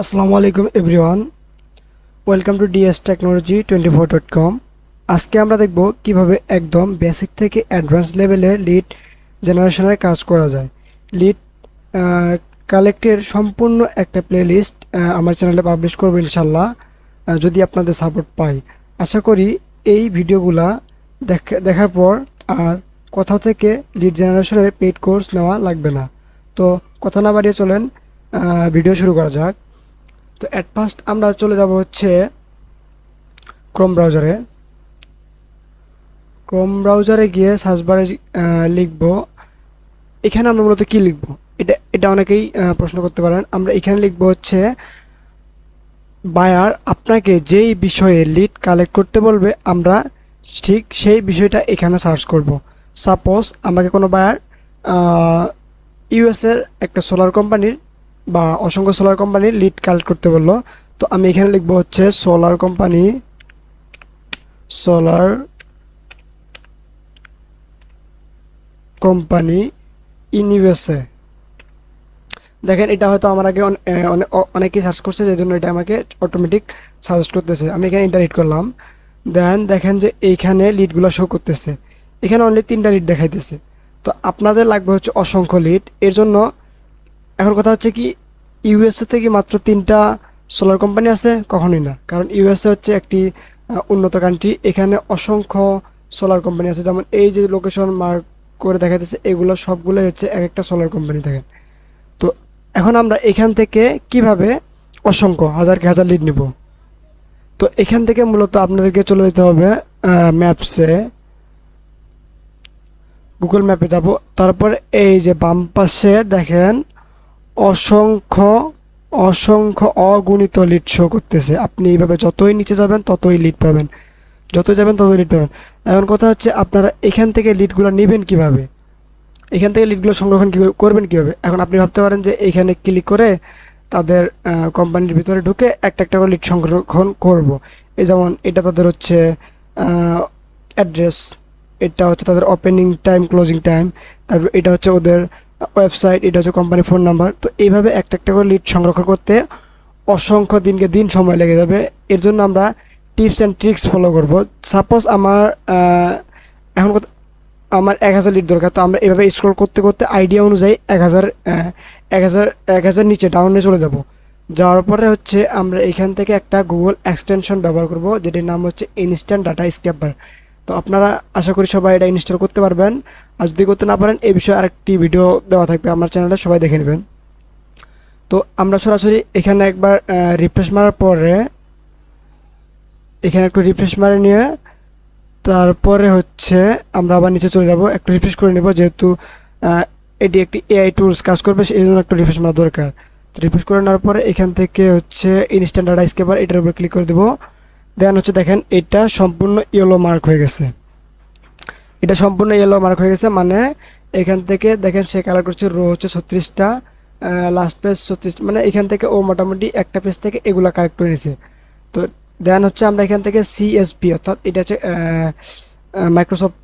আসসালামু আলাইকুম everyone, welcome to dstechnology24.com। আজকে আমরা দেখব কিভাবে একদম বেসিক থেকে অ্যাডভান্স লেভেলের লিড জেনারেশনের কাজ করা যায়। লিড কালেক্টের সম্পূর্ণ একটা প্লেলিস্ট আমার চ্যানেলে পাবলিশ করবো ইনশাল্লাহ, যদি আপনাদের সাপোর্ট পাই। আশা করি এই ভিডিওগুলা দেখার পর আর কোথাও থেকে লিড জেনারেশনের পেইড কোর্স নেওয়া লাগবে না। তো কথা না বাড়িয়ে চলেন ভিডিও শুরু করা যাক। তো অ্যাট ফার্স্ট আমরা চলে যাব হচ্ছে ক্রোম ব্রাউজারে গিয়ে সার্চ বারে লিখব। এখানে আমরা মূলত কি লিখব, এটা অনেকেই প্রশ্ন করতে পারেন। আমরা এখানে লিখব হচ্ছে বায়ার আপনাকে যেই বিষয়ে লিড কালেক্ট করতে বলবে আমরা ঠিক সেই বিষয়টা এখানে সার্চ করব। সাপোজ আমাকে কোনো বায়ার ইউএসের একটা সোলার কোম্পানির বা অসংখ্য সোলার কোম্পানির লিড কালেক্ট করতে বললো, তো আমি এখানে লিখবো হচ্ছে সোলার কোম্পানি ইন ইউএসএ। দেখেন এটা হয়তো আমার আগে অনেকেই সার্চ করছে, যে জন্য এটা আমাকে অটোমেটিক সাজেস্ট করতেছে। আমি এখানে ইন্টার হিট করলাম, দেন দেখেন যে এইখানে লিডগুলো শো করতেছে। এখানে অনলি 3টা লিড দেখাইতেছে। তো আপনাদের লাগবে হচ্ছে অসংখ্য লিড। এর জন্য এখন কথা হচ্ছে কি, ইউএসএ থেকে মাত্র 3টা সোলার কোম্পানি আছে? কখনোই না, কারণ ইউএসএ হচ্ছে একটি উন্নত কান্ট্রি। এখানে অসংখ্য সোলার কোম্পানি আছে, যেমন এই যে লোকেশন মার্ক করে দেখাইতেছে এগুলো সবগুলোই হচ্ছে এক একটা সোলার কোম্পানি দেখেন। তো এখন আমরা এখান থেকে কিভাবে অসংখ্য হাজার কি হাজার লিড নিব? তো এখান থেকে মূলত আপনাদেরকে চলে যেতে হবে ম্যাপসে, গুগল ম্যাপে যাব। তারপর এই যে বাম পাশে দেখেন অসংখ্য অসংখ্য অগণিত লিড শো করতেছে। আপনি এইভাবে যতই নিচে যাবেন ততই লিড পাবেন, যতই যাবেন ততই লিড পাবেন। এখন কথা হচ্ছে আপনারা এখান থেকে লিডগুলো নেবেন কিভাবে, এখান থেকে লিডগুলো সংরক্ষণ করবেন কিভাবে? এখন আপনি ভাবতে পারেন যে এখানে ক্লিক করে তাদের কোম্পানির ভিতরে ঢুকে একটা একটা করে লিড সংরক্ষণ করব। এই যেমন এটা তাদের হচ্ছে অ্যাড্রেস, এটা হচ্ছে তাদের ওপেনিং টাইম, ক্লোজিং টাইম, তারপর এটা হচ্ছে ওদের ওয়েবসাইট, এটা হচ্ছে কোম্পানির ফোন নাম্বার। তো এইভাবে একটা একটা করে লিড সংরক্ষণ করতে অসংখ্য দিনকে দিন সময় লেগে যাবে। এর জন্য আমরা টিপস অ্যান্ড ট্রিক্স ফলো করব। সাপোজ এখন আমার 1000 লিড দরকার, তো আমরা এভাবে স্ক্রল করতে করতে আইডিয়া অনুযায়ী 1000 নিচে ডাউনে চলে যাব। যাওয়ার পরে হচ্ছে আমরা এখান থেকে একটা গুগল এক্সটেনশন ব্যবহার করব, যেটির নাম হচ্ছে ইনস্ট্যান্ট ডাটা স্ক্যাপার। তো আপনারা আশা করি সবাই এটা ইনস্টল করতে পারবেন, আর যদি করতে না পারেন এই বিষয়ে আরেকটি ভিডিও দেওয়া থাকবে আমার চ্যানেলে, সবাই দেখে নেবেন। তো আমরা সরাসরি এখানে একবার রিফ্রেশ মারার পরে এখানে একটু রিফ্রেশ মারে নিয়ে তারপরে হচ্ছে আমরা আবার নিচে চলে যাব, একটু রিফ্রেশ করে নেব, যেহেতু এটি একটি এআই টুলস কাজ করবে সেই জন্য একটু রিফ্রেশ মারা দরকার। তো রিফ্রেশ করে নেওয়ার পরে এখান থেকে হচ্ছে ইনস্ট্যান্ট ডাটা স্ক্যাপার, এটার উপর ক্লিক করে দেবো। দেন হচ্ছে দেখেন এটা সম্পূর্ণ ইয়েলো মার্ক হয়ে গেছে, এটা সম্পূর্ণ ইয়েলো মার্ক হয়ে গেছে। মানে এখান থেকে দেখেন সে কালার করছে রো হচ্ছে 36টা, লাস্ট পেজ 36, মানে এখান থেকে ও মোটামুটি একটা পেজ থেকে এগুলা কালেক্ট করে নিছে। তো দেন হচ্ছে আমরা এখান থেকে সিএসপি, অর্থাৎ এটা হচ্ছে মাইক্রোসফট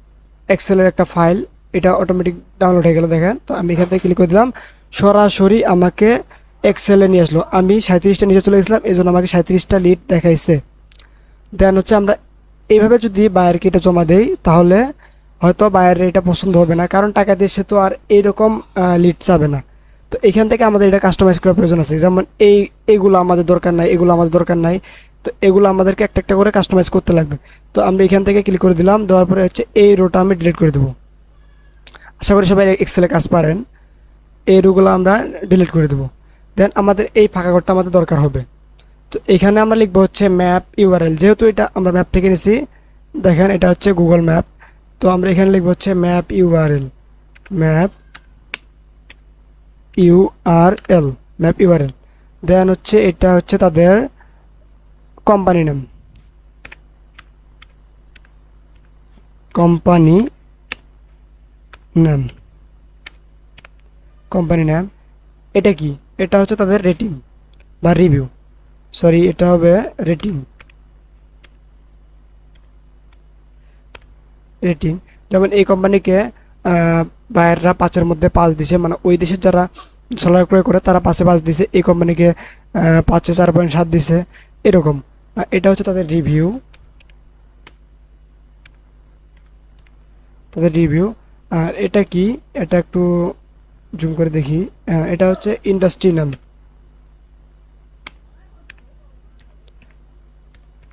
এক্সেলের একটা ফাইল, এটা অটোমেটিক ডাউনলোড হয়ে গেল দেখেন। তো আমি এখান থেকে ক্লিক করে দিলাম, সরাসরি আমাকে এক্সেলে নিয়ে আসলো। আমি 37টা নিচে চলে গেছিলাম, এই জন্য আমাকে 37টা লিড দেখাইছে। দেন হচ্ছে আমরা এইভাবে যদি বায়ারকে এটা জমা দেই তাহলে হয়তো বায়ারের এটা পছন্দ হবে না, কারণ টাকা দিয়ে সে তো আর এইরকম লিড চাবে না। তো এখান থেকে আমাদের এটা কাস্টমাইজ করার প্রয়োজন আছে, যেমন এইগুলো আমাদের দরকার নাই, এগুলো আমাদের দরকার নাই। তো এগুলো আমাদেরকে একটা একটা করে কাস্টমাইজ করতে লাগবে। তো আমরা এখান থেকে ক্লিক করে দিলাম, দেওয়ার পরে হচ্ছে এই রোটা আমি ডিলিট করে দেবো। আশা করি সবাই এক্সেলে কাজ পারেন। এই রোগুলো আমরা ডিলিট করে দেবো। দেন আমাদের এই ফাঁকা ঘরটা আমাদের দরকার হবে। তো এখানে আমরা লিখবো হচ্ছে ম্যাপ ইউআরএল, যেহেতু এটা আমরা ম্যাপ থেকে নিছি, দেখেন এটা হচ্ছে গুগল ম্যাপ। তো আমরা এখানে লিখবো হচ্ছে map URL, map URL, map URL. Then হচ্ছে এটা হচ্ছে তাদের company name, company name, company name. এটা কি? এটা হচ্ছে তাদের রেটিং বা রিভিউ, সরি এটা হবে রেটিং, রেটিং। যেমন এই কোম্পানিকে বায়াররা 5-এর মধ্যে 5 দিছে, মানে ওই দেশের যারা স্যালারি ক্রয় করে তারা 5-5 দিছে, এই কোম্পানিকে 5-এ 4.7 দিছে, এরকম। এটা হচ্ছে তাদের রিভিউ, আর এটা কি, এটা একটু জুম করে দেখি। এটা হচ্ছে ইন্ডাস্ট্রি নাম,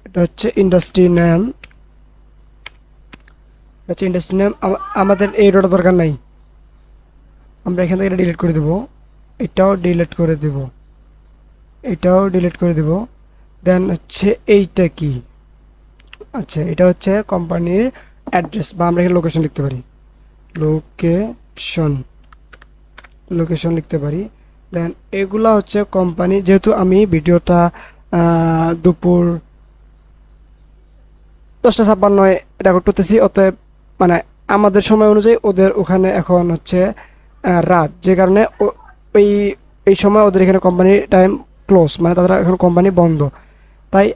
এটা হচ্ছে ইন্ডাস্ট্রি নাম, আমাদের এই রোটা দরকার নাই, আমরা এখান থেকে ডিলিট করে দেব, এটাও ডিলিট করে দেব, এটাও ডিলিট করে দেব। দেন হচ্ছে এইটা কি, আচ্ছা এটা হচ্ছে কোম্পানির অ্যাড্রেস, বা আমরা এখানে লোকেশন লিখতে পারি, লোকেশন লিখতে পারি। দেন এগুলা হচ্ছে কোম্পানি, যেহেতু আমি ভিডিওটা দুপুর 10:56 রেকর্ড করতেছি, অতএব মানে আমাদের সময় অনুযায়ী ওদের ওখানে এখন হচ্ছে রাত, যে কারণে ওই এই সময় ওদের এখানে কোম্পানি টাইম ক্লোজ, মানে তাদের এখন কোম্পানি বন্ধ। তাই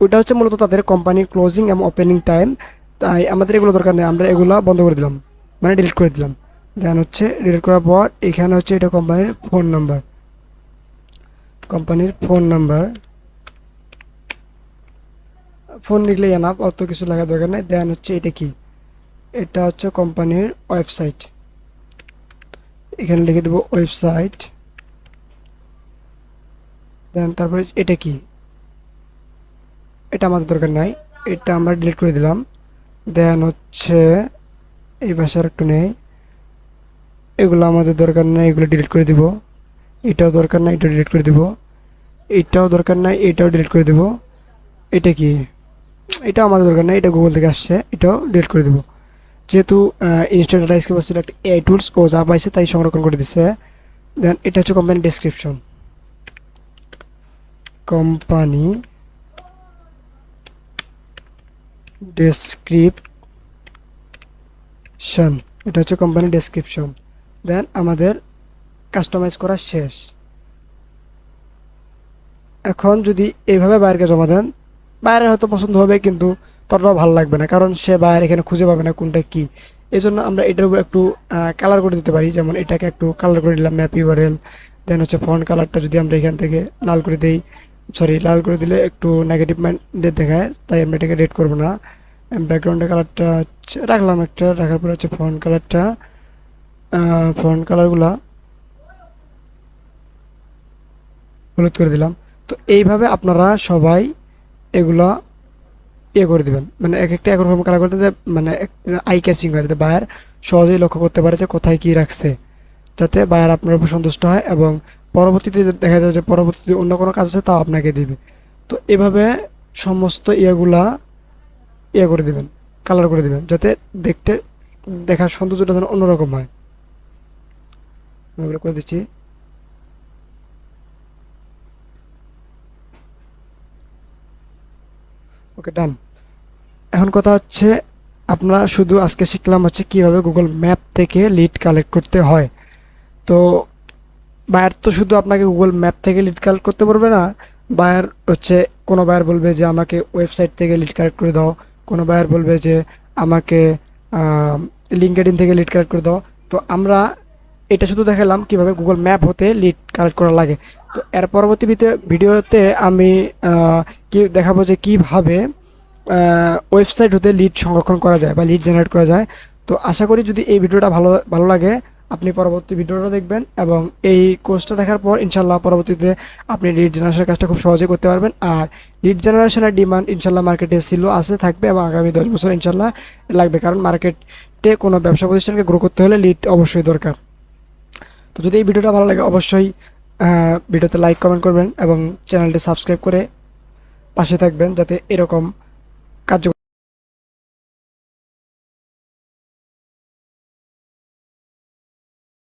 ওইটা হচ্ছে মূলত তাদের কোম্পানি ক্লোজিং এবং ওপেনিং টাইম। তাই আমাদের এগুলো দরকার নেই, আমরা এগুলো বন্ধ করে দিলাম, মানে ডিলিট করে দিলাম। দেন হচ্ছে ডিলিট করার পর এখানে হচ্ছে এটা কোম্পানির ফোন নাম্বার, ফোন লিখলেই এনাফ, অত কিছু লাগার দরকার নেই। দেন হচ্ছে এটা কি, এটা হচ্ছে কোম্পানির ওয়েবসাইট, এখানে লিখে দেবো ওয়েবসাইট। দেন তারপরে এটা কি, এটা আমাদের দরকার নাই, এটা আমরা ডিলিট করে দিলাম। দেন হচ্ছে এই ভাষার একটু নেই, এগুলো আমাদের দরকার নেই, এগুলো ডিলিট করে দিব। এটাও দরকার নাই, এটা ডিলিট করে দিব। এটাও দরকার নাই, এটাও ডিলিট করে দিব। এটা কি, এটা আমাদের দরকার নাই, এটা গুগল থেকে আসছে, এটাও ডিলিট করে দিব। যেহেতু ইনস্ট্যান্ট ডাটা স্ক্রিপ্ট ছিল একটা এআই টুলস, ও যা পাইছে তাই সংরক্ষণ করে দিচ্ছে। দেন এটা হচ্ছে কোম্পানি ডেসক্রিপশন, এটা হচ্ছে কোম্পানি ডেসক্রিপশন। দেন আমাদের কাস্টমাইজ করা শেষ। এখন যদি এইভাবে বাইরকে জমা দেন, বাইরে হয়তো পছন্দ হবে, কিন্তু ততটাও ভালো লাগবে না, কারণ সে বাইরে এখানে খুঁজে পাবে না কোনটা কি। এই জন্য আমরা এটার উপর একটু কালার করে দিতে পারি, যেমন এটাকে একটু কালার করে দিলাম, ম্যাপ ইউআরএল। দেন হচ্ছে ফন্ট কালারটা যদি আমরা এখান থেকে লাল করে দিই, লাল করে দিলে একটু নেগেটিভ মাইন্ডের দেখায়, তাই আমরা এটাকে রেড করবো না। ব্যাকগ্রাউন্ডের কালারটা রাখলাম একটা, রাখার পরে হচ্ছে ফন্ট কালারগুলা হলুদ করে দিলাম। তো এইভাবে আপনারা সবাই এগুলা করে দিবেন, মানে এক একটা একরকম কালার করতে, মানে আই ক্যাচিং হয়, যাতে বায়ার সহজেই লক্ষ্য করতে পারে যে কোথায় কি রাখছে, যাতে বায়ার আপনার উপর সন্তুষ্ট হয়, এবং পরবর্তীতে দেখা যায় যে পরবর্তীতে অন্য কোনো কাজ আছে তাও আপনাকে দিবে। তো এভাবে সমস্ত করে দিবেন, কালার করে দিবেন, যাতে দেখার সৌন্দর্যটা যেন অন্যরকম হয়। এগুলো করে দিচ্ছি। ওকে, ডান। এখন কথা হচ্ছে, আপনারা শুধু আজকে শিখলাম হচ্ছে কিভাবে গুগল ম্যাপ থেকে লিড কালেক্ট করতে হয়। তো বায়ার তো শুধু আপনাকে গুগল ম্যাপ থেকে লিড কালেক্ট করতে পারবে না, বায়ার হচ্ছে কোনো বায়ার বলবে যে আমাকে ওয়েবসাইট থেকে লিড কালেক্ট করে দাও, কোনো বায়ার বলবে যে আমাকে লিঙ্কডইন থেকে লিড কালেক্ট করে দাও। তো আমরা এটা শুধু দেখালাম কিভাবে গুগল ম্যাপ হতে লিড কালেক্ট করা লাগে। তো এর পরবর্তী ভিডিওতে আমি কি দেখাবো যে কিভাবে ওয়েবসাইট হতে লিড সংরক্ষণ করা যায় বা লিড জেনারেট করা যায়। তো আশা করি যদি এই ভিডিওটা ভালো লাগে, আপনি পরবর্তী ভিডিওটা দেখবেন, এবং এই কোর্সটা দেখার পর ইনশাল্লাহ পরবর্তীতে আপনি লিড জেনারেশনের কাজটা খুব সহজে করতে পারবেন। আর লিড জেনারেশনের ডিমান্ড ইনশাল্লাহ মার্কেটে থাকবে, এবং আগামী 10 বছর ইনশাল্লাহ লাগবে, কারণ মার্কেটে কোনো ব্যবসা প্রতিষ্ঠানকে গ্রো করতে হলে লিড অবশ্যই দরকার। তো যদি এই ভিডিওটা ভালো লাগে, অবশ্যই ভিডিওতে লাইক কমেন্ট করবেন, এবং চ্যানেলটি সাবস্ক্রাইব করে পাশে থাকবেন, যাতে এরকম কার্য